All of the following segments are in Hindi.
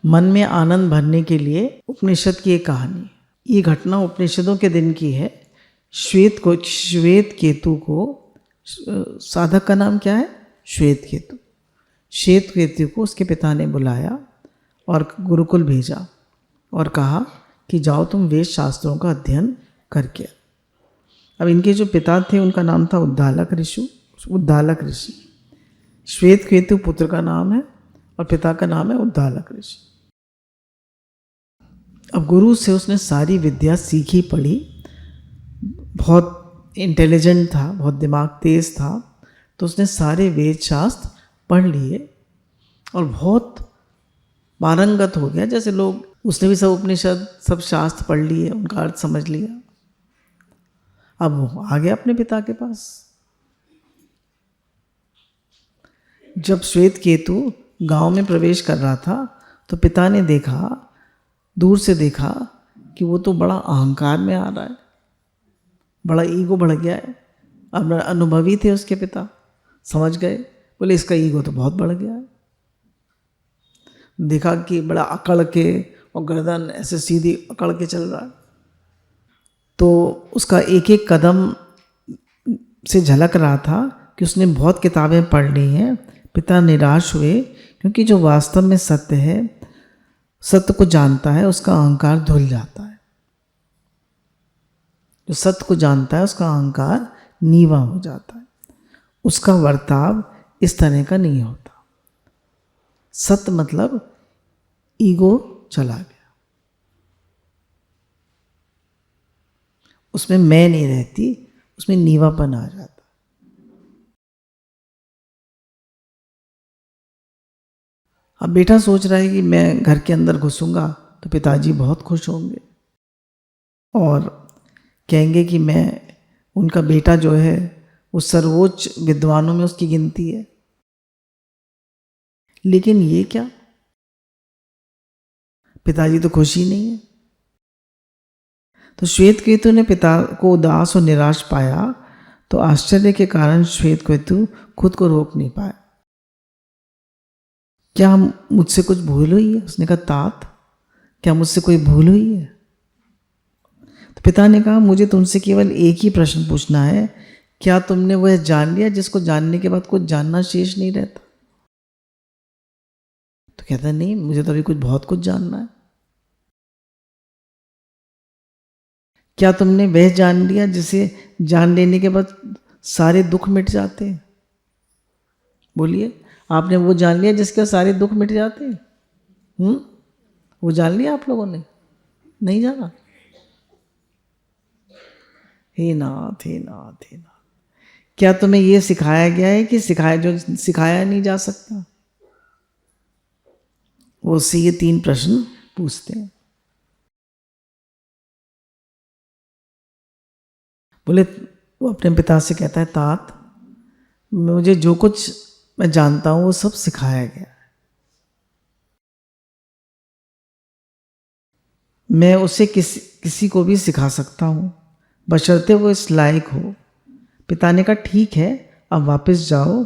मन में आनंद भरने के लिए उपनिषद की एक कहानी। ये घटना उपनिषदों के दिन की है। श्वेत केतु को, साधक का नाम क्या है? श्वेत केतु। श्वेत केतु को उसके पिता ने बुलाया और गुरुकुल भेजा और कहा कि जाओ तुम वेद शास्त्रों का अध्ययन करके। अब इनके जो पिता थे उनका नाम था उद्दालक ऋषि। श्वेत केतु पुत्र का नाम है और पिता का नाम है उद्दालक ऋषि। अब गुरु से उसने सारी विद्या सीखी पढ़ी। बहुत इंटेलिजेंट था, बहुत दिमाग तेज था, तो उसने सारे वेद शास्त्र पढ़ लिए और बहुत पारंगत हो गया। जैसे लोग, उसने भी सब उपनिषद, सब शास्त्र पढ़ लिए, उनका अर्थ समझ लिया। अब वो आ गया अपने पिता के पास। जब श्वेत केतु गांव में प्रवेश कर रहा था तो पिता ने देखा, दूर से देखा कि वो तो बड़ा अहंकार में आ रहा है, बड़ा ईगो बढ़ गया है। अब अनुभवी थे उसके पिता, समझ गए, बोले इसका ईगो तो बहुत बढ़ गया है। देखा कि बड़ा अकड़ के और गर्दन ऐसे सीधी अकड़ के चल रहा है। तो उसका एक एक कदम से झलक रहा था कि उसने बहुत किताबें पढ़ ली हैं। पिता निराश हुए, क्योंकि जो वास्तव में सत्य है, सत्य को जानता है, उसका अहंकार धुल जाता है। जो सत्य को जानता है उसका अहंकार नीवा हो जाता है, उसका वर्ताव इस तरह का नहीं होता। सत्य मतलब ईगो चला गया, उसमें मैं नहीं रहती, उसमें नीवापन आ जाता। अब बेटा सोच रहा है कि मैं घर के अंदर घुसूंगा तो पिताजी बहुत खुश होंगे और कहेंगे कि मैं, उनका बेटा जो है वो सर्वोच्च विद्वानों में उसकी गिनती है। लेकिन ये क्या, पिताजी तो खुश ही नहीं है। तो श्वेत केतु ने पिता को उदास और निराश पाया, तो आश्चर्य के कारण श्वेत केतु खुद को रोक नहीं पाया। क्या मुझसे कुछ भूल हुई है? उसने कहा, तात, क्या मुझसे कोई भूल हुई है? तो पिता ने कहा, मुझे तुमसे केवल एक ही प्रश्न पूछना है, क्या तुमने वह जान लिया जिसको जानने के बाद कुछ जानना शेष नहीं रहता? तो कहता नहीं, मुझे तो अभी बहुत कुछ जानना है। क्या तुमने वह जान लिया जिसे जान लेने के बाद सारे दुख मिट जाते हैं? बोलिए, आपने वो जान लिया जिसके सारे दुख मिट जाते हैं? वो जान लिया आप लोगों ने? नहीं जाना? हे नाथ, हे नाथ, हे नाथ, क्या तुम्हें ये सिखाया गया है कि सिखाया नहीं जा सकता? वो उससे ये 3 प्रश्न पूछते हैं। बोले, वो अपने पिता से कहता है, तात, मुझे जो कुछ मैं जानता हूं वो सब सिखाया गया है। मैं उसे किसी को भी सिखा सकता हूं, बशर्ते वो इस लायक हो। पिता ने कहा, ठीक है, अब वापस जाओ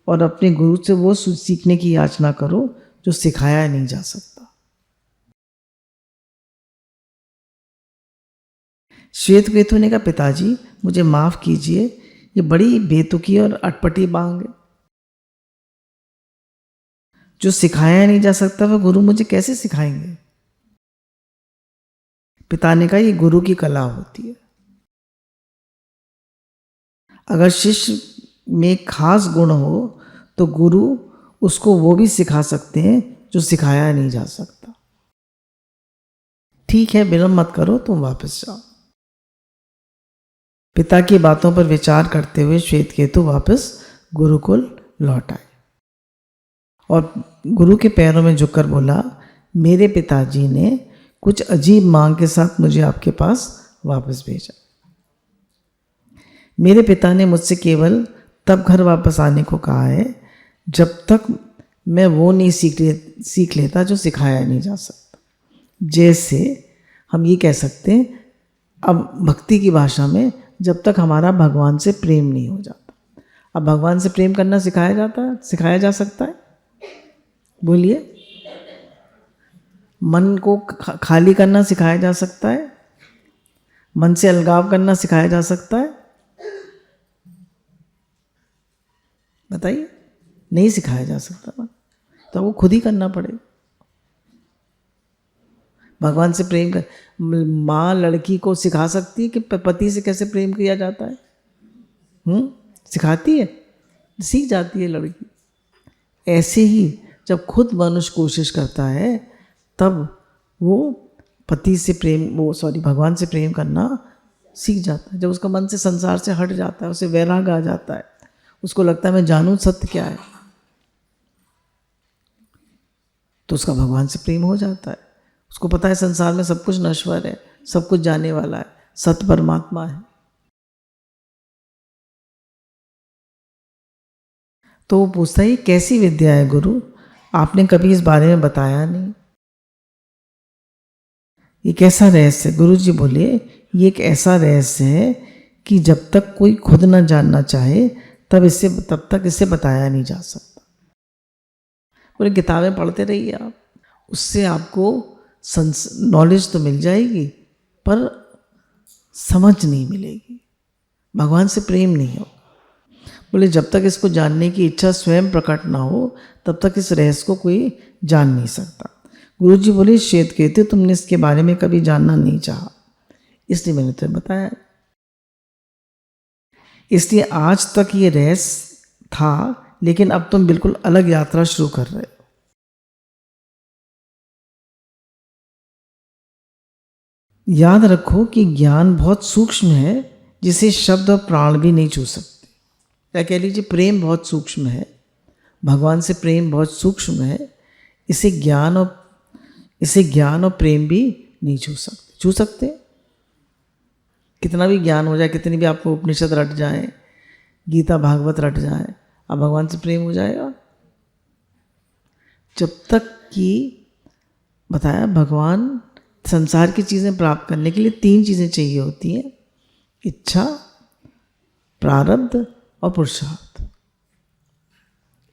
और अपने गुरु से वो सीखने की याचना करो जो सिखाया नहीं जा सकता। श्वेत केतु ने कहा, पिताजी मुझे माफ कीजिए, ये बड़ी बेतुकी और अटपटी बांग है। जो सिखाया नहीं जा सकता वह गुरु मुझे कैसे सिखाएंगे? पिता ने कहा, ये गुरु की कला होती है। अगर शिष्य में खास गुण हो तो गुरु उसको वो भी सिखा सकते हैं जो सिखाया नहीं जा सकता। ठीक है, विलंब मत करो, तुम वापस जाओ। पिता की बातों पर विचार करते हुए श्वेत केतु वापस गुरुकुल लौट आए और गुरु के पैरों में झुककर बोला, मेरे पिताजी ने कुछ अजीब मांग के साथ मुझे आपके पास वापस भेजा। मेरे पिता ने मुझसे केवल तब घर वापस आने को कहा है जब तक मैं वो नहीं सीख लेता जो सिखाया नहीं जा सकता। जैसे हम ये कह सकते हैं, अब भक्ति की भाषा में, जब तक हमारा भगवान से प्रेम नहीं हो जाता। अब भगवान से प्रेम करना सिखाया जा सकता है? बोलिए। मन को खाली करना सिखाया जा सकता है? मन से अलगाव करना सिखाया जा सकता है? बताइए, नहीं सिखाया जा सकता ना, तो वो खुद ही करना पड़ेगा। भगवान से प्रेम कर, माँ लड़की को सिखा सकती है कि पति से कैसे प्रेम किया जाता है? सिखाती है, सीख जाती है लड़की। ऐसे ही जब खुद मनुष्य कोशिश करता है तब वो पति से प्रेम, भगवान से प्रेम करना सीख जाता है। जब उसका मन से संसार से हट जाता है, उसे वैराग आ जाता है, उसको लगता है मैं जानूं सत्य क्या है, तो उसका भगवान से प्रेम हो जाता है। उसको पता है संसार में सब कुछ नश्वर है, सब कुछ जाने वाला है, सत्य परमात्मा है। तो वो पूछता है ये कैसी विद्या है गुरु, आपने कभी इस बारे में बताया नहीं, ये कैसा रहस्य है? गुरु जी बोले ये एक ऐसा रहस्य है कि जब तक कोई खुद न जानना चाहे तब तक इसे बताया नहीं जा सकता। पूरी किताबें पढ़ते रहिए आप, उससे आपको नॉलेज तो मिल जाएगी पर समझ नहीं मिलेगी, भगवान से प्रेम नहीं हो। बोले जब तक इसको जानने की इच्छा स्वयं प्रकट ना हो तब तक इस रहस्य को कोई जान नहीं सकता। गुरु जी बोले श्वेत केतु तुमने इसके बारे में कभी जानना नहीं चाहा, इसलिए मैंने तुम्हें बताया। इसलिए आज तक ये रहस्य था, लेकिन अब तुम बिल्कुल अलग यात्रा शुरू कर रहे हो। याद रखो कि ज्ञान बहुत सूक्ष्म है, जिसे शब्द और प्राण भी नहीं छू सकते। या कह लीजिए प्रेम बहुत सूक्ष्म है, भगवान से प्रेम बहुत सूक्ष्म है, इसे ज्ञान और प्रेम भी नहीं छू सकते। छू सकते कितना भी ज्ञान हो जाए, कितनी भी आपको उपनिषद रट जाए, गीता भागवत रट जाए, अब भगवान से प्रेम हो जाएगा? जब तक कि बताया भगवान संसार की चीज़ें प्राप्त करने के लिए 3 चीज़ें चाहिए होती हैं, इच्छा, प्रारब्ध और पुरुषार्थ।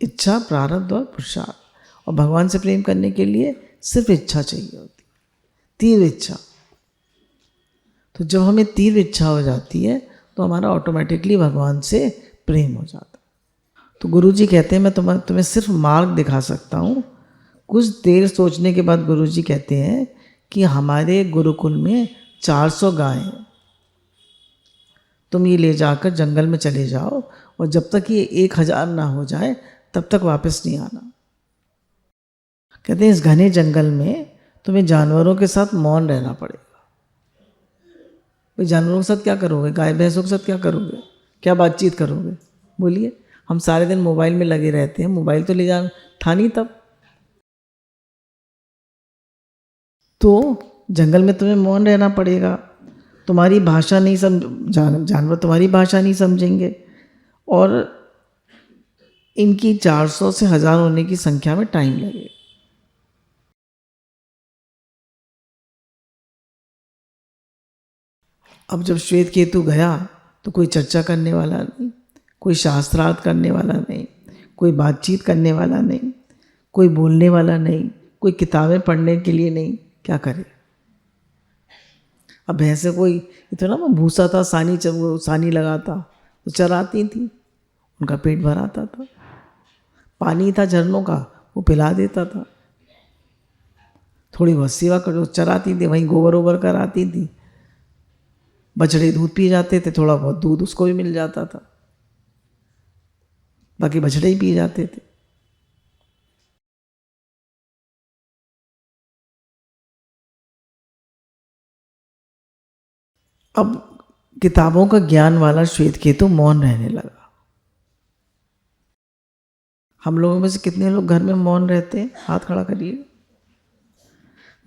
इच्छा, प्रारब्ध और पुरुषार्थ। और भगवान से प्रेम करने के लिए सिर्फ इच्छा चाहिए होती, तीव्र इच्छा। तो जब हमें तीव्र इच्छा हो जाती है तो हमारा ऑटोमेटिकली भगवान से प्रेम हो जाता है। तो गुरु जी कहते हैं मैं तुम्हें सिर्फ मार्ग दिखा सकता हूँ। कुछ देर सोचने के बाद गुरु जी कहते हैं कि हमारे गुरुकुल में 400 गाय हैं, तुम ये ले जाकर जंगल में चले जाओ और जब तक ये 1000 ना हो जाए तब तक वापस नहीं आना। कहते हैं इस घने जंगल में तुम्हें जानवरों के साथ मौन रहना पड़ेगा। भाई जानवरों के साथ क्या करोगे? गाय भैंसों के साथ क्या करोगे? क्या बातचीत करोगे? बोलिए। हम सारे दिन मोबाइल में लगे रहते हैं, मोबाइल तो ले जाना था नहीं तब। तो जंगल में तुम्हें मौन रहना पड़ेगा, तुम्हारी भाषा नहीं जानवर तुम्हारी भाषा नहीं समझेंगे, और इनकी 400 से 1000 होने की संख्या में टाइम लगेगा। अब जब श्वेत केतु गया तो कोई चर्चा करने वाला नहीं, कोई शास्त्रार्थ करने वाला नहीं, कोई बातचीत करने वाला नहीं, कोई बोलने वाला नहीं, कोई किताबें पढ़ने के लिए नहीं, क्या करे? अब भैंसे कोई इतना ना भूसा था, सानी लगाता तो चराती थी, उनका पेट भर आता था। पानी था झरनों का, वो पिला देता था। थोड़ी बहुत सेवा कर चराती थी, वहीं गोबर ओबर कराती थी। बछड़े दूध पी जाते थे, थोड़ा बहुत दूध उसको भी मिल जाता था, बाकी बछड़े ही पी जाते थे। अब किताबों का ज्ञान वाला श्वेत केतु मौन रहने लगा। हम लोगों में से कितने लोग घर में मौन रहते हैं? हाथ खड़ा करिए।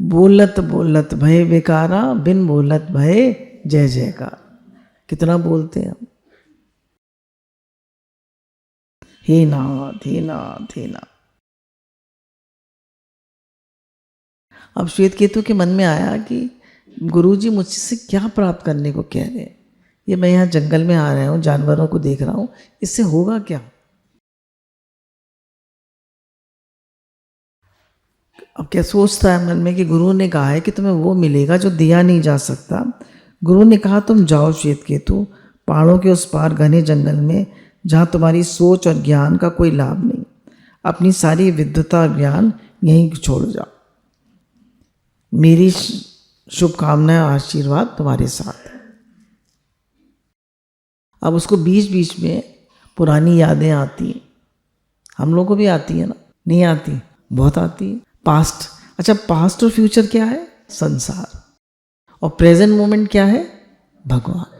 बोलत बोलत भय बेकारा, बिन बोलत भय जय जयकार। कितना बोलते हैं हम? हे नाथ हे नाथ हे नाथ। अब श्वेत केतु के मन में आया कि गुरुजी मुझसे क्या प्राप्त करने को कह रहे हैं? ये मैं यहाँ जंगल में आ रहा हूँ, जानवरों को देख रहा हूँ, इससे होगा क्या? अब क्या सोचता है मन में कि गुरु ने कहा है कि तुम्हें वो मिलेगा जो दिया नहीं जा सकता। गुरु ने कहा तुम जाओ श्वेत केतु पहाड़ों के उस पार घने जंगल में, जहाँ तुम्हारी सोच और ज्ञान का कोई लाभ नहीं। अपनी सारी विद्वता और ज्ञान यहीं छोड़ जाओ। मेरी शुभकामनाएं और आशीर्वाद तुम्हारे साथ है। अब उसको बीच बीच में पुरानी यादें आती हैं। हम लोगों को भी आती है ना? नहीं आती? बहुत आती है। पास्ट, अच्छा पास्ट और फ्यूचर क्या है? संसार। और प्रेजेंट मोमेंट क्या है? भगवान।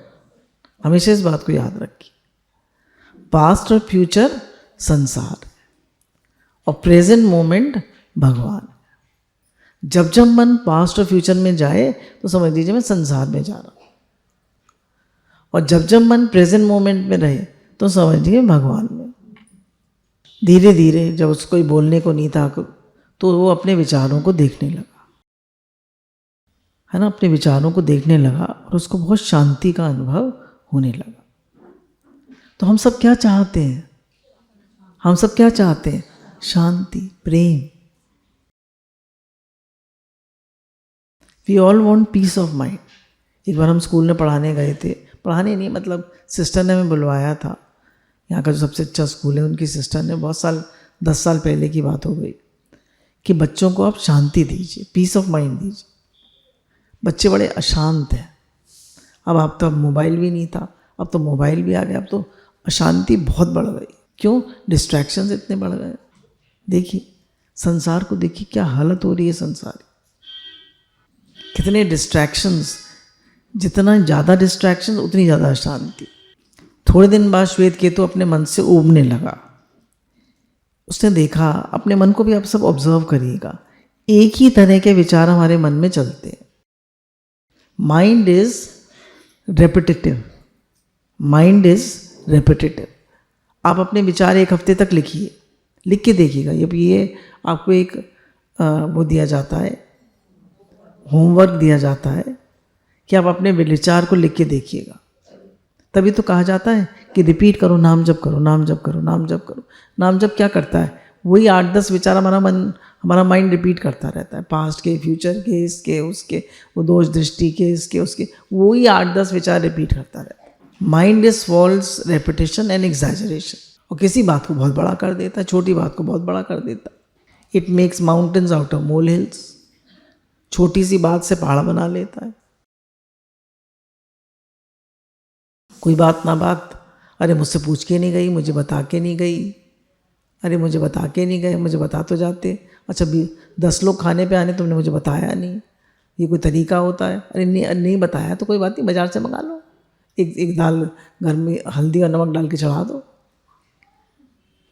हमेशा इस बात को याद रखिए। पास्ट और फ्यूचर संसार और प्रेजेंट मोमेंट भगवान। जब जब मन पास्ट और फ्यूचर में जाए तो समझ लीजिए मैं संसार में जा रहा हूँ, और जब जब मन प्रेजेंट मोमेंट में रहे तो समझ लीजिए भगवान में। धीरे धीरे जब उसको कोई बोलने को नहीं था तो वो अपने विचारों को देखने लगा, है ना, अपने विचारों को देखने लगा और उसको बहुत शांति का अनुभव होने लगा। तो हम सब क्या चाहते हैं? हम सब क्या चाहते हैं? शांति, प्रेम। We all want peace of mind. एक बार हम स्कूल में पढ़ाने गए थे, पढ़ाने नहीं मतलब सिस्टर ने हमें बुलवाया था। यहाँ का जो सबसे अच्छा स्कूल है उनकी सिस्टर ने, बहुत साल 10 साल पहले की बात हो गई, कि बच्चों को आप शांति दीजिए, पीस ऑफ माइंड दीजिए। बच्चे बड़े अशांत हैं। अब मोबाइल भी नहीं था, अब तो मोबाइल भी आ गया, अब तो अशांति बहुत बढ़ गई। क्यों? डिस्ट्रैक्शंस इतने बढ़ गए। देखिए संसार को, देखिए क्या हालत हो रही है संसार, कितने डिस्ट्रैक्शंस। जितना ज़्यादा डिस्ट्रैक्शंस उतनी ज़्यादा अशांति। थोड़े दिन बाद श्वेत केतु अपने मन से ऊबने लगा। उसने देखा, अपने मन को भी आप सब ऑब्जर्व करिएगा, एक ही तरह के विचार हमारे मन में चलते हैं। Mind is repetitive, mind is repetitive. आप अपने विचार एक हफ्ते तक लिखिए, लिख के देखिएगा। ये आपको एक वो दिया जाता है, होमवर्क दिया जाता है कि आप अपने विचार को लिख के देखिएगा। तभी तो कहा जाता है कि रिपीट करो, नाम जप करो, नाम जप करो, नाम जप करो। नाम जप क्या करता है? वही 8-10 विचार हमारा माइंड रिपीट करता रहता है, पास्ट के, फ्यूचर के, इसके उसके, वो दोष दृष्टि के, इसके उसके, वही 8-10 विचार रिपीट करता रहता है। Mind is false repetition and exaggeration. और किसी बात को बहुत बड़ा कर देता है, छोटी बात को बहुत बड़ा कर देता है। It makes mountains out of mole hills. छोटी सी बात से पहाड़ बना लेता है। कोई बात ना बात, अरे मुझसे पूछ के नहीं गई, मुझे बता के नहीं गई, अरे मुझे बता के नहीं गए, मुझे बता तो जाते। अच्छा 10 लोग खाने पे आने, तुमने मुझे बताया नहीं, ये कोई तरीका होता है? अरे नहीं बताया तो कोई बात नहीं, बाजार से मंगा लो, एक दाल घर में हल्दी और नमक डाल के चढ़ा दो।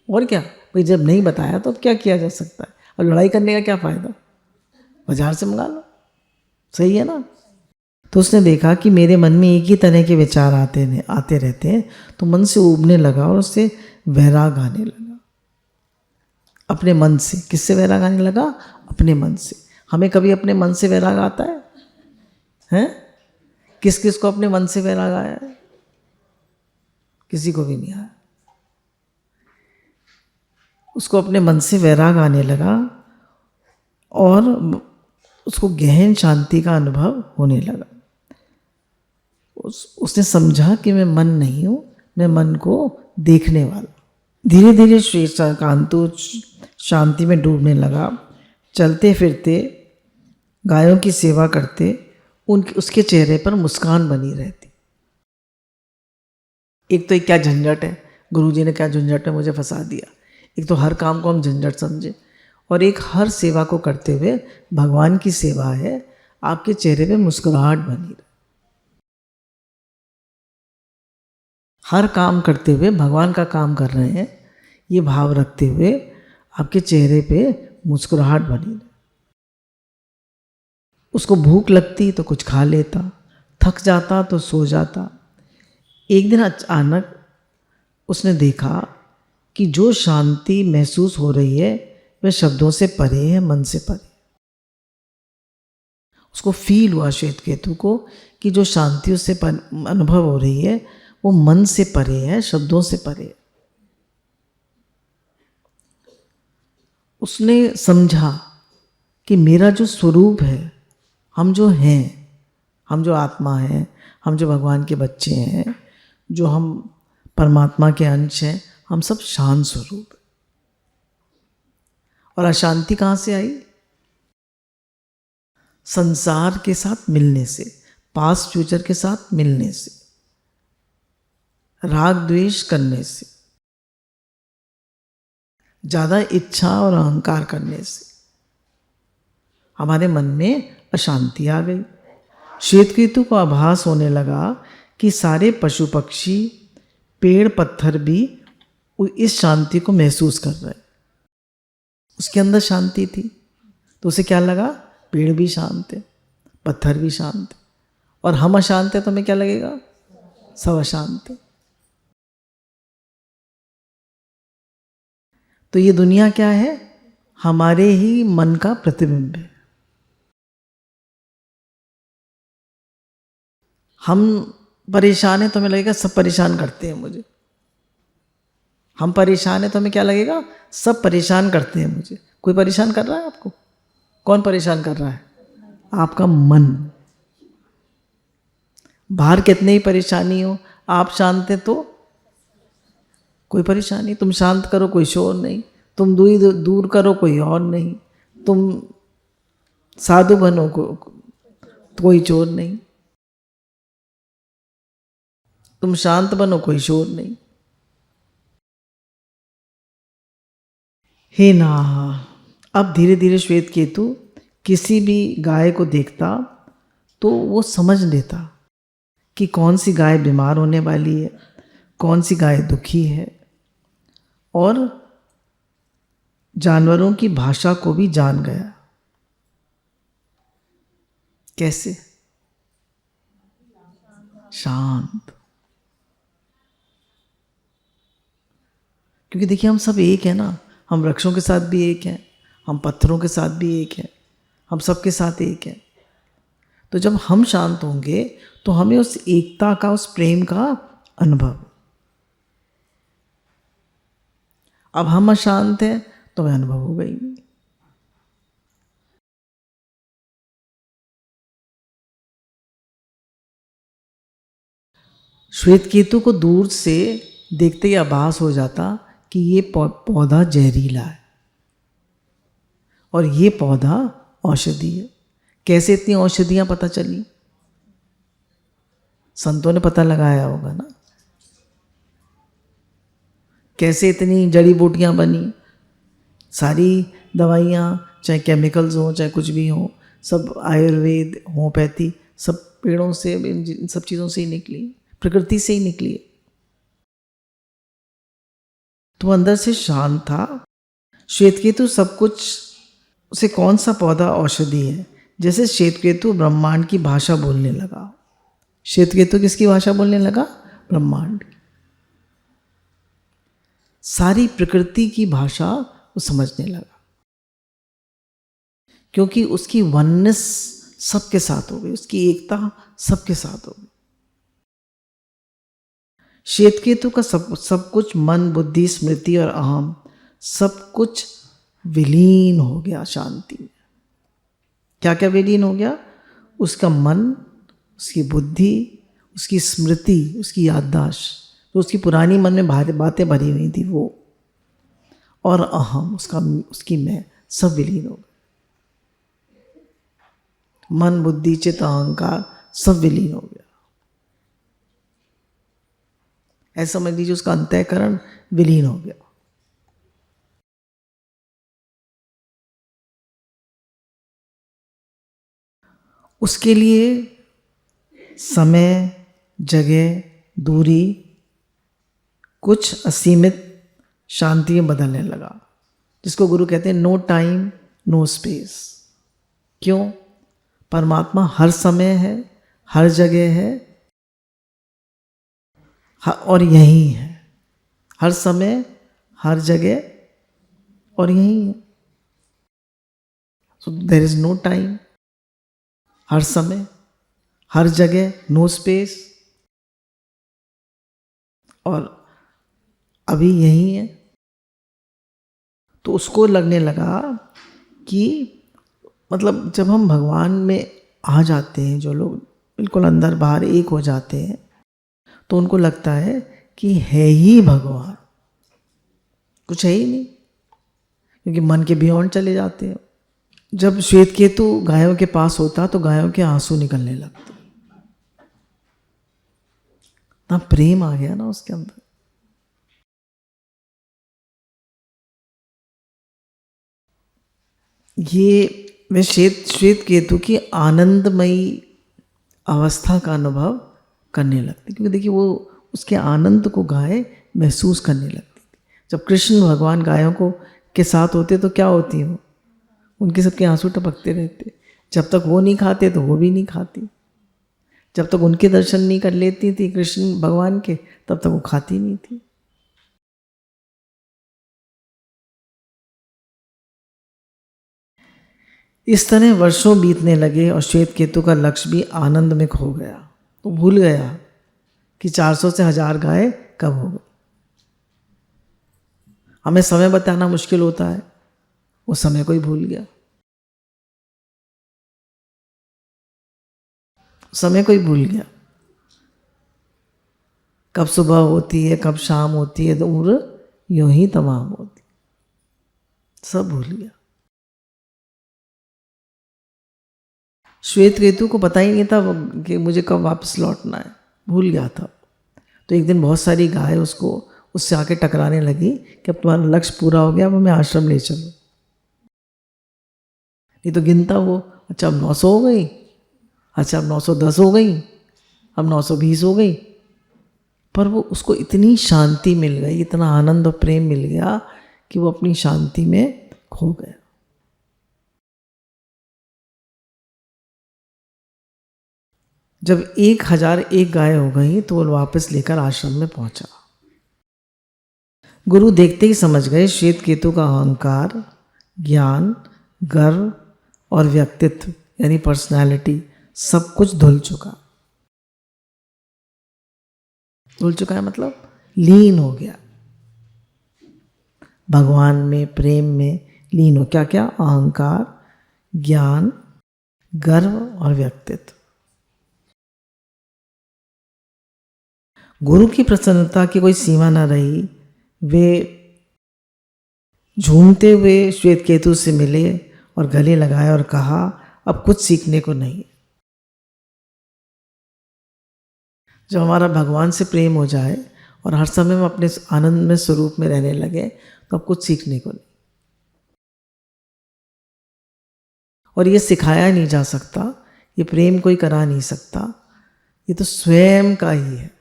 और क्या भाई, जब नहीं बताया तो अब क्या किया जा सकता है? और लड़ाई करने का क्या फ़ायदा? बाजार से मंगा लो, सही है ना? तो उसने देखा कि मेरे मन में एक ही तरह के विचार आते रहते हैं, तो मन से ऊबने लगा और उससे वैराग आने लगा अपने मन से। किससे वैराग आने लगा? अपने मन से। हमें कभी अपने मन से वैराग आता है? हैं? किस किस को अपने मन से वैराग आया है? किसी को भी नहीं आया। उसको अपने मन से वैराग आने लगा और उसको गहन शांति का अनुभव होने लगा। उसने समझा कि मैं मन नहीं हूँ, मैं मन को देखने वाला। धीरे धीरे श्री कांतु शांति में डूबने लगा। चलते फिरते, गायों की सेवा करते, उसके चेहरे पर मुस्कान बनी रहती। एक तो एक क्या झंझट है, गुरुजी ने क्या झंझट में मुझे फंसा दिया। एक तो हर काम को हम झंझट समझे, और एक हर सेवा को करते हुए भगवान की सेवा है, आपके चेहरे पे मुस्कुराहट बनी रहे। हर काम करते हुए भगवान का काम कर रहे हैं, ये भाव रखते हुए आपके चेहरे पे मुस्कुराहट बनी रहे। उसको भूख लगती तो कुछ खा लेता, थक जाता तो सो जाता। एक दिन अचानक उसने देखा कि जो शांति महसूस हो रही है वह शब्दों से परे है, मन से परे। उसको फील हुआ श्वेत केतु को कि जो शांति उससे अनुभव हो रही है वो मन से परे है, शब्दों से परे है। उसने समझा कि मेरा जो स्वरूप है, हम जो हैं, हम जो आत्मा हैं, हम जो भगवान के बच्चे हैं, जो हम परमात्मा के अंश हैं, हम सब शांत स्वरूप हैं। और अशांति कहाँ से आई? संसार के साथ मिलने से, पास्ट फ्यूचर के साथ मिलने से, राग द्वेष करने से, ज़्यादा इच्छा और अहंकार करने से हमारे मन में अशांति आ गई। श्वेत केतु को आभास होने लगा कि सारे पशु पक्षी, पेड़ पत्थर भी इस शांति को महसूस कर रहे हैं। उसके अंदर शांति थी, तो उसे क्या लगा? पेड़ भी शांत है, पत्थर भी शांत है, और हम अशांत है तो हमें क्या लगेगा? सब अशांत है। तो ये दुनिया क्या है? हमारे ही मन का प्रतिबिंब है। हम परेशान हैं तो हमें लगेगा सब परेशान करते हैं मुझे। हम परेशान हैं तो हमें क्या लगेगा? सब परेशान करते हैं मुझे। कोई परेशान कर रहा है आपको? कौन परेशान कर रहा है? आपका मन। बाहर कितने ही परेशानी हो, आप शांत हैं तो कोई परेशानी। तुम शांत करो, कोई शोर नहीं। तुम दूर करो, कोई और नहीं। तुम साधु बनो, कोई चोर नहीं। तुम शांत बनो, कोई शोर नहीं। हे ना, अब धीरे धीरे श्वेत केतु किसी भी गाय को देखता तो वो समझ लेता कि कौन सी गाय बीमार होने वाली है, कौन सी गाय दुखी है, और जानवरों की भाषा को भी जान गया। कैसे? शांत। क्योंकि देखिए हम सब एक है ना, हम वृक्षों के साथ भी एक हैं, हम पत्थरों के साथ भी एक हैं, हम सबके साथ एक हैं। तो जब हम शांत होंगे तो हमें उस एकता का, उस प्रेम का अनुभव। अब हम अशांत हैं तो हमें अनुभव होगा ही नहीं। श्वेत केतु को दूर से देखते ही आभास हो जाता कि ये पौधा जहरीला है और ये पौधा औषधि है। कैसे इतनी औषधियां पता चली? संतों ने पता लगाया होगा ना। कैसे इतनी जड़ी बूटियां बनी? सारी दवाइयाँ, चाहे केमिकल्स हों चाहे कुछ भी हो, सब आयुर्वेद, होम्योपैथी, सब पेड़ों से, इन सब चीज़ों से ही निकली, प्रकृति से ही निकली। तो अंदर से शांत था। श्वेतकेतु सब कुछ, उसे कौन सा पौधा औषधि है? जैसे श्वेतकेतु ब्रह्मांड की भाषा बोलने लगा। श्वेतकेतु किसकी भाषा बोलने लगा? ब्रह्मांड की। सारी प्रकृति की भाषा वो समझने लगा, क्योंकि उसकी वननेस सबके साथ हो गई, उसकी एकता सबके साथ हो गई। श्वेतकेतु का सब कुछ, मन, बुद्धि, स्मृति और अहम, सब कुछ विलीन हो गया शांति में। क्या क्या विलीन हो गया? उसका मन, उसकी बुद्धि, उसकी स्मृति, उसकी याददाश्त, तो उसकी पुरानी मन में बातें भरी हुई थी वो, और अहम, उसकी मैं, सब विलीन हो गए। मन, बुद्धि, चित्त, अहंकार सब विलीन हो गया। ऐसा समझ लीजिए उसका अंतःकरण विलीन हो गया। उसके लिए समय, जगह, दूरी कुछ असीमित शांति में बदलने लगा, जिसको गुरु कहते हैं नो टाइम नो स्पेस। क्यों? परमात्मा हर समय है, हर जगह है, और यही है। हर समय, हर जगह और यही है। So there is no time, हर समय, हर जगह, नो स्पेस, और अभी यही है। तो उसको लगने लगा कि मतलब जब हम भगवान में आ जाते हैं, जो लोग बिल्कुल अंदर बाहर एक हो जाते हैं, तो उनको लगता है कि है ही भगवान, कुछ है ही नहीं, क्योंकि मन के बियॉन्ड चले जाते हैं। जब श्वेत केतु गायों के पास होता तो गायों के आंसू निकलने लगते, ना प्रेम आ गया ना उसके अंदर। ये वे श्वेत केतु की आनंदमयी अवस्था का अनुभव करने लगती, क्योंकि देखिए वो उसके आनंद को गाय महसूस करने लगती थी। जब कृष्ण भगवान गायों को के साथ होते तो क्या होती वो, उनके सबके आंसू टपकते रहते। जब तक वो नहीं खाते तो वो भी नहीं खाती, जब तक उनके दर्शन नहीं कर लेती थी कृष्ण भगवान के, तब तक वो खाती नहीं थी। इस तरह वर्षों बीतने लगे और श्वेत केतु का लक्ष्य भी आनंद में खो गया। तो भूल गया कि 400 से 1000 गाय कब हो गई। हमें समय बताना मुश्किल होता है, वो समय को ही भूल गया, समय को ही भूल गया। कब सुबह होती है, कब शाम होती है, तो उम्र यूं ही तमाम होती, सब भूल गया। श्वेत केतु को पता ही नहीं था कि मुझे कब वापस लौटना है, भूल गया था। तो एक दिन बहुत सारी गाय उससे आके टकराने लगी कि अब तुम्हारा लक्ष्य पूरा हो गया, अब हमें आश्रम ले चलो। नहीं तो गिनता वो, अच्छा अब 900 हो गई, अच्छा अब 910 हो गई, अब 920 हो गई। पर वो उसको इतनी शांति मिल गई, इतना आनंद और प्रेम मिल गया कि वो अपनी शांति में खो गया। जब 1001 गाय हो गई तो वो वापस लेकर आश्रम में पहुंचा। गुरु देखते ही समझ गए श्वेत केतु का अहंकार, ज्ञान, गर्व और व्यक्तित्व यानी पर्सनालिटी सब कुछ धुल चुका है, मतलब लीन हो गया भगवान में, प्रेम में लीन हो। क्या क्या? अहंकार, ज्ञान, गर्व और व्यक्तित्व। गुरु की प्रसन्नता की कोई सीमा न रही। वे झूमते हुए श्वेत केतु से मिले और गले लगाए और कहा, अब कुछ सीखने को नहीं। जब हमारा भगवान से प्रेम हो जाए और हर समय हम अपने आनंद में स्वरूप में रहने लगे तो अब कुछ सीखने को नहीं। और ये सिखाया नहीं जा सकता, ये प्रेम कोई करा नहीं सकता, ये तो स्वयं का ही है।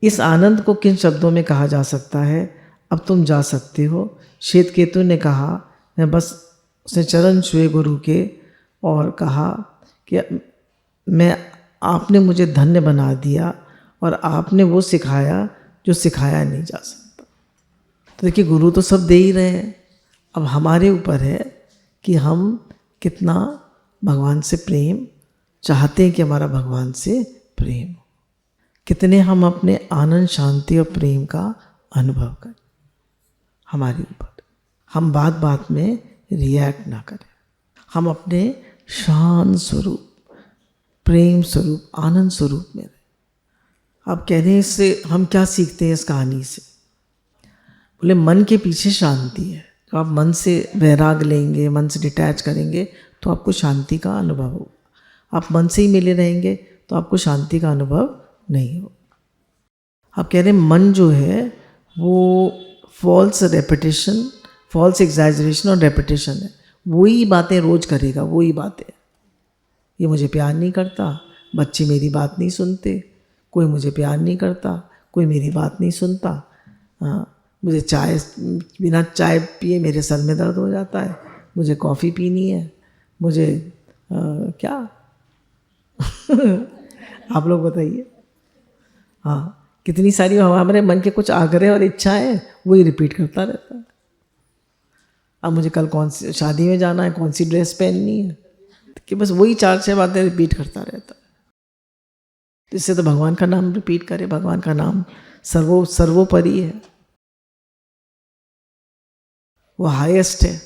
इस आनंद को किन शब्दों में कहा जा सकता है? अब तुम जा सकते हो। श्वेत केतु ने कहा, मैं बस उसने चरण छुए गुरु के और कहा कि मैं, आपने मुझे धन्य बना दिया और आपने वो सिखाया जो सिखाया नहीं जा सकता। तो देखिए गुरु तो सब दे ही रहे हैं, अब हमारे ऊपर है कि हम कितना भगवान से प्रेम चाहते हैं कि हमारा भगवान से प्रेम हो, कितने हम अपने आनंद, शांति और प्रेम का अनुभव करें। हमारे ऊपर, हम बात बात में रिएक्ट ना करें, हम अपने शांत स्वरूप, प्रेम स्वरूप, आनंद स्वरूप में रहें। आप कह रहे हैं इससे हम क्या सीखते हैं इस कहानी से? बोले मन के पीछे शांति है। तो आप मन से वैराग लेंगे, मन से डिटैच करेंगे तो आपको शांति का अनुभव होगा। आप मन से ही मिले रहेंगे तो आपको शांति का अनुभव नहीं हो। आप कह रहे हैं मन जो है वो फॉल्स रेपिटेशन, फॉल्स एग्जैजरेशन और रेपिटेशन है, वही बातें रोज करेगा, वही बातें। ये मुझे प्यार नहीं करता, बच्चे मेरी बात नहीं सुनते, कोई मुझे प्यार नहीं करता, कोई मेरी बात नहीं सुनता, मुझे चाय, बिना चाय पिए मेरे सर में दर्द हो जाता है, मुझे कॉफ़ी पीनी है, मुझे क्या आप लोग बताइए। हाँ, कितनी सारी हमारे मन के कुछ आग्रह और इच्छाएं वही रिपीट करता रहता है। अब मुझे कल कौन सी शादी में जाना है, कौन सी ड्रेस पहननी है, कि बस वही 4-6 बातें रिपीट करता रहता है। तो इससे तो भगवान का नाम रिपीट करे, भगवान का नाम सर्वोपरि है, वो हाईएस्ट है।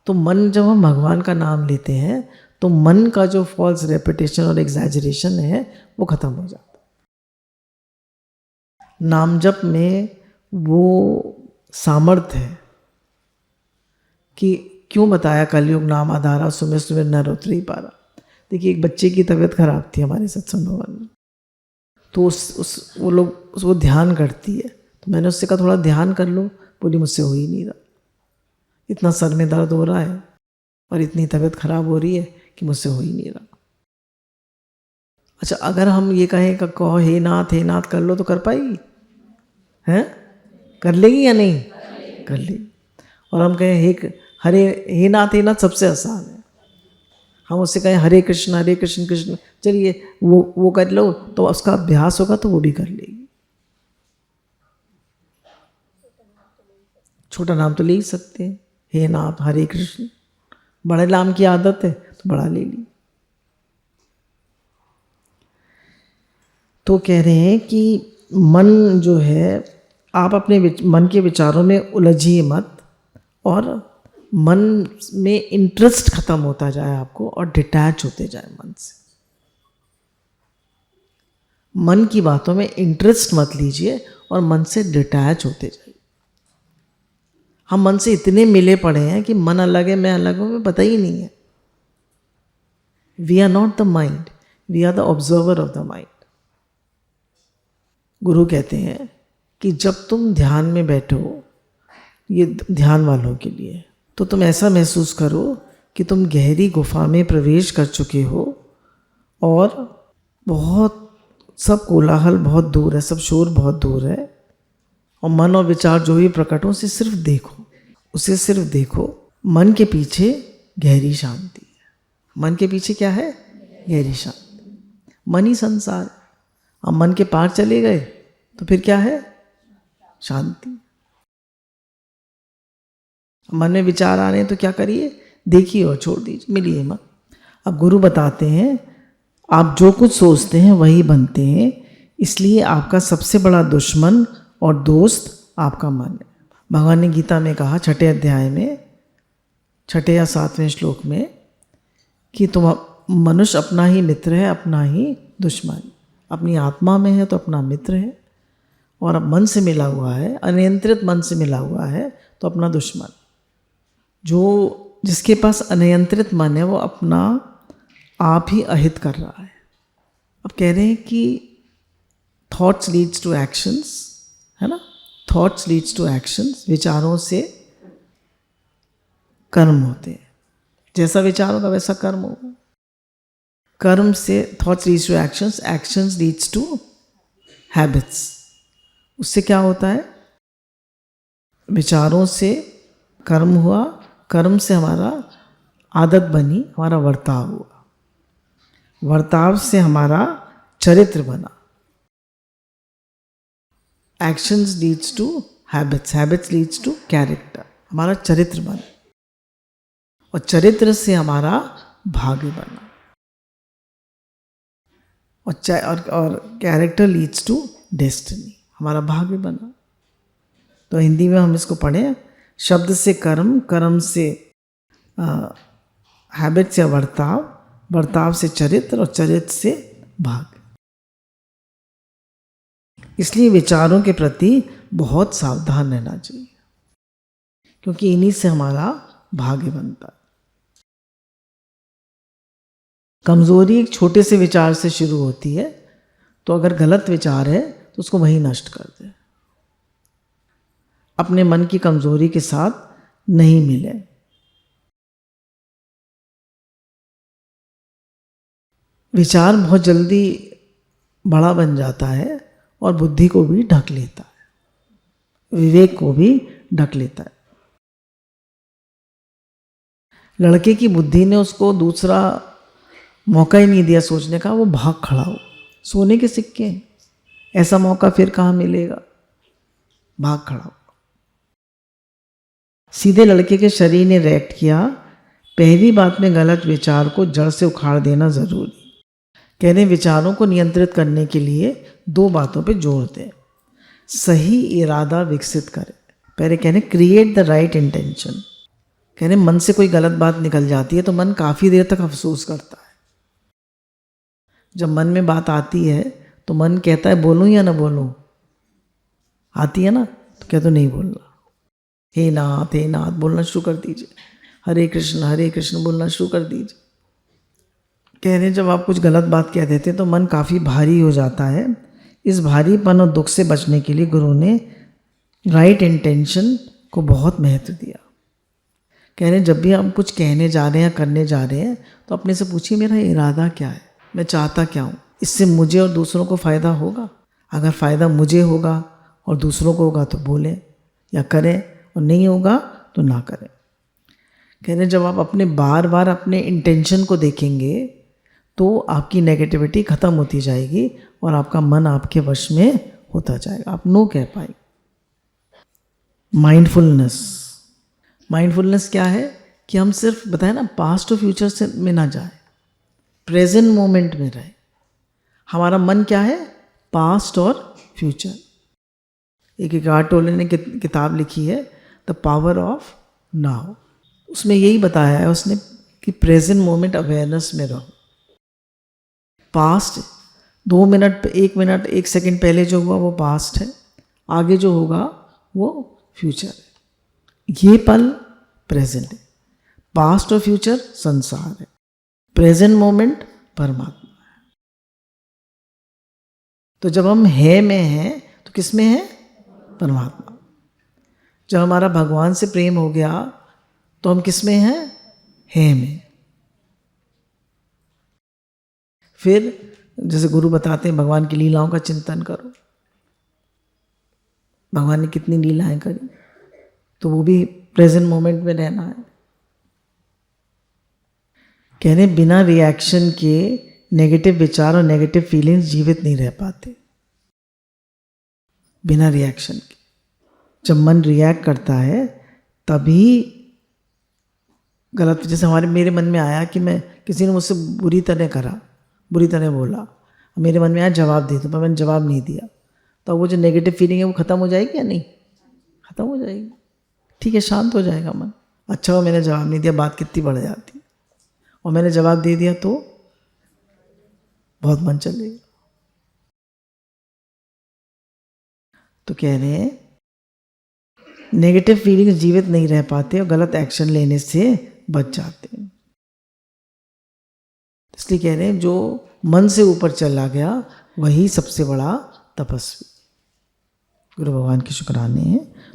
तो मन, जब हम भगवान का नाम लेते हैं तो मन का जो फॉल्स रेपिटेशन और एग्जैजरेशन है वो खत्म हो जाता है। नाम जप में वो सामर्थ्य है कि क्यों बताया कलयुग नाम आधारा सुमिर सुमिर नर उतरी पारा। देखिए, एक बच्चे की तबीयत खराब थी हमारे सत्संग भवन में, तो वो ध्यान करती है, तो मैंने उससे कहा थोड़ा ध्यान कर लो। बोली मुझसे हो ही नहीं रहा, इतना सर में दर्द हो रहा है और इतनी तबीयत खराब हो रही है कि मुझसे हो ही नहीं रहा। अच्छा, अगर हम ये कहें कि कहो हे नाथ कर लो, तो कर पाएगी? हैं? कर लेगी या नहीं? कर लेगी। और हम कहें हे नाथ सबसे आसान है। हम उससे कहें हरे कृष्ण कृष्ण, चलिए वो कर लो, तो उसका अभ्यास होगा तो वो भी कर लेगी। छोटा नाम तो ले ही सकते हैं, हे नाथ हरे कृष्ण। बड़े नाम की आदत है तो बड़ा ले ली। तो कह रहे हैं कि मन जो है, आप अपने मन के विचारों में उलझिए मत, और मन में इंटरेस्ट खत्म होता जाए आपको, और डिटैच होते जाए मन से। मन की बातों में इंटरेस्ट मत लीजिए और मन से डिटैच होते जाइए। हम मन से इतने मिले पड़े हैं कि मन अलग है मैं अलग हूँ, हमें पता ही नहीं है। We are not the mind, we are the observer of the mind. गुरु कहते हैं कि जब तुम ध्यान में बैठो, ये ध्यान वालों के लिए, तो तुम ऐसा महसूस करो कि तुम गहरी गुफा में प्रवेश कर चुके हो और बहुत सब कोलाहल बहुत दूर है, सब शोर बहुत दूर है, और मन और विचार जो भी प्रकट हो उसे सिर्फ देखो। मन के पीछे गहरी शांति है। मन के पीछे क्या है? गहरी शांति। मन ही संसार। अब मन के पार चले गए तो फिर क्या है? शांति। मन में विचार आ रहे हैं तो क्या करिए? देखिए और छोड़ दीजिए, मिलिए मत। अब गुरु बताते हैं आप जो कुछ सोचते हैं वही बनते हैं, इसलिए आपका सबसे बड़ा दुश्मन और दोस्त आपका मन है। भगवान ने गीता में कहा 6 अध्याय में 6 या 7वें श्लोक में कि तुम मनुष्य अपना ही मित्र है, अपना ही दुश्मन। अपनी आत्मा में है तो अपना मित्र है, और अब मन से मिला हुआ है, अनियंत्रित मन से मिला हुआ है तो अपना दुश्मन। जिसके पास अनियंत्रित मन है वो अपना आप ही अहित कर रहा है। अब कह रहे हैं कि थॉट्स लीड्स टू एक्शंस, है ना? थॉट्स लीड्स टू एक्शंस, विचारों से कर्म होते हैं। जैसा विचार होगा वैसा कर्म होगा। कर्म से thoughts leads to actions, actions leads to habits. उससे क्या होता है? विचारों से कर्म हुआ, कर्म से हमारा आदत बनी, हमारा वर्ताव हुआ, वर्ताव से हमारा चरित्र बना। Actions leads to habits, habits leads to character, हमारा चरित्र बना, और चरित्र से हमारा भाग्य बना, और कैरेक्टर लीड्स टू डेस्टिनी, हमारा भाग्य बना। तो हिंदी में हम इसको पढ़ें, शब्द से कर्म, कर्म से हैबिट्स या वर्ताव, वर्ताव से चरित्र, और चरित्र से भाग्य। इसलिए विचारों के प्रति बहुत सावधान रहना चाहिए, क्योंकि इन्हीं से हमारा भाग्य बनता है। कमजोरी एक छोटे से विचार से शुरू होती है, तो अगर गलत विचार है तो उसको वहीं नष्ट कर दे। अपने मन की कमजोरी के साथ नहीं मिले। विचार बहुत जल्दी बड़ा बन जाता है और बुद्धि को भी ढक लेता है, विवेक को भी ढक लेता है। लड़के की बुद्धि ने उसको दूसरा मौका ही नहीं दिया सोचने का, वो भाग खड़ा हो। सोने के सिक्के, ऐसा मौका फिर कहाँ मिलेगा? भाग खड़ा हो। सीधे लड़के के शरीर ने रिएक्ट किया। पहली बात में गलत विचार को जड़ से उखाड़ देना जरूरी। कहने विचारों को नियंत्रित करने के लिए 2 बातों पे जोर दें। सही इरादा विकसित करें। पहले कह रहे क्रिएट द राइट इंटेंशन। कह रहे मन से कोई गलत बात निकल जाती है तो मन काफ़ी देर तक अफसोस करता है। जब मन में बात आती है तो मन कहता है बोलूं या ना बोलूं, आती है ना तो कहते तो नहीं बोलना, हे नाथ बोलना शुरू कर दीजिए, हरे कृष्ण बोलना शुरू कर दीजिए। कह रहे हैं जब आप कुछ गलत बात कह देते हैं तो मन काफ़ी भारी हो जाता है। इस भारीपन और दुख से बचने के लिए गुरु ने राइट इंटेंशन को बहुत महत्व दिया। कह रहे हैं जब भी आप कुछ कहने जा रहे हैं या करने जा रहे हैं तो अपने से पूछिए मेरा इरादा क्या है, मैं चाहता क्या हूँ, इससे मुझे और दूसरों को फ़ायदा होगा। अगर फ़ायदा मुझे होगा और दूसरों को होगा तो बोलें या करें, और नहीं होगा तो ना करें। कह रहे हैं जब आप अपने बार बार अपने इंटेंशन को देखेंगे तो आपकी नेगेटिविटी ख़त्म होती जाएगी और आपका मन आपके वश में होता जाएगा, आप नो कह पाएंगे। माइंडफुलनेस क्या है कि हम सिर्फ बताए ना पास्ट और फ्यूचर से में ना जाए, प्रेजेंट मोमेंट में रहे। हमारा मन क्या है, पास्ट और फ्यूचर। एक इकहार्ट टोले ने किताब लिखी है द पावर ऑफ नाउ, उसमें यही बताया है उसने कि प्रेजेंट मोमेंट अवेयरनेस में रहो। पास्ट 2 मिनट 1 मिनट 1 सेकंड पहले जो हुआ वो पास्ट है, आगे जो होगा वो फ्यूचर है। ये पल प्रेजेंट है, पास्ट और फ्यूचर संसार है, प्रेजेंट मोमेंट परमात्मा है। तो जब हम है में हैं तो किस में है, परमात्मा। जब हमारा भगवान से प्रेम हो गया तो हम किस में हैं, है में। फिर जैसे गुरु बताते हैं भगवान की लीलाओं का चिंतन करो, भगवान ने कितनी लीलाएं करी, तो वो भी प्रेजेंट मोमेंट में रहना है। कह रहे बिना रिएक्शन के नेगेटिव विचार और नेगेटिव फीलिंग्स जीवित नहीं रह पाते। बिना रिएक्शन के, जब मन रिएक्ट करता है तभी गलत, जैसे मेरे मन में आया कि मैं किसी ने मुझसे बुरी तरह बोला, मेरे मन में आया जवाब दे दो, पर मैंने जवाब नहीं दिया, तो वो जो नेगेटिव फीलिंग है वो ख़त्म हो जाएगी या नहीं, ख़त्म हो जाएगी। ठीक है, शांत हो जाएगा मन। अच्छा वो मैंने जवाब नहीं दिया, बात कितनी बढ़ जाती, और मैंने जवाब दे दिया तो बहुत मन चलेगा। तो कह रहे हैं नेगेटिव फीलिंग्स जीवित नहीं रह पाते और गलत एक्शन लेने से बच जाते हैं। इसलिए कह रहे हैं जो मन से ऊपर चला गया वही सबसे बड़ा तपस्वी। गुरु भगवान के शुक्राने हैं।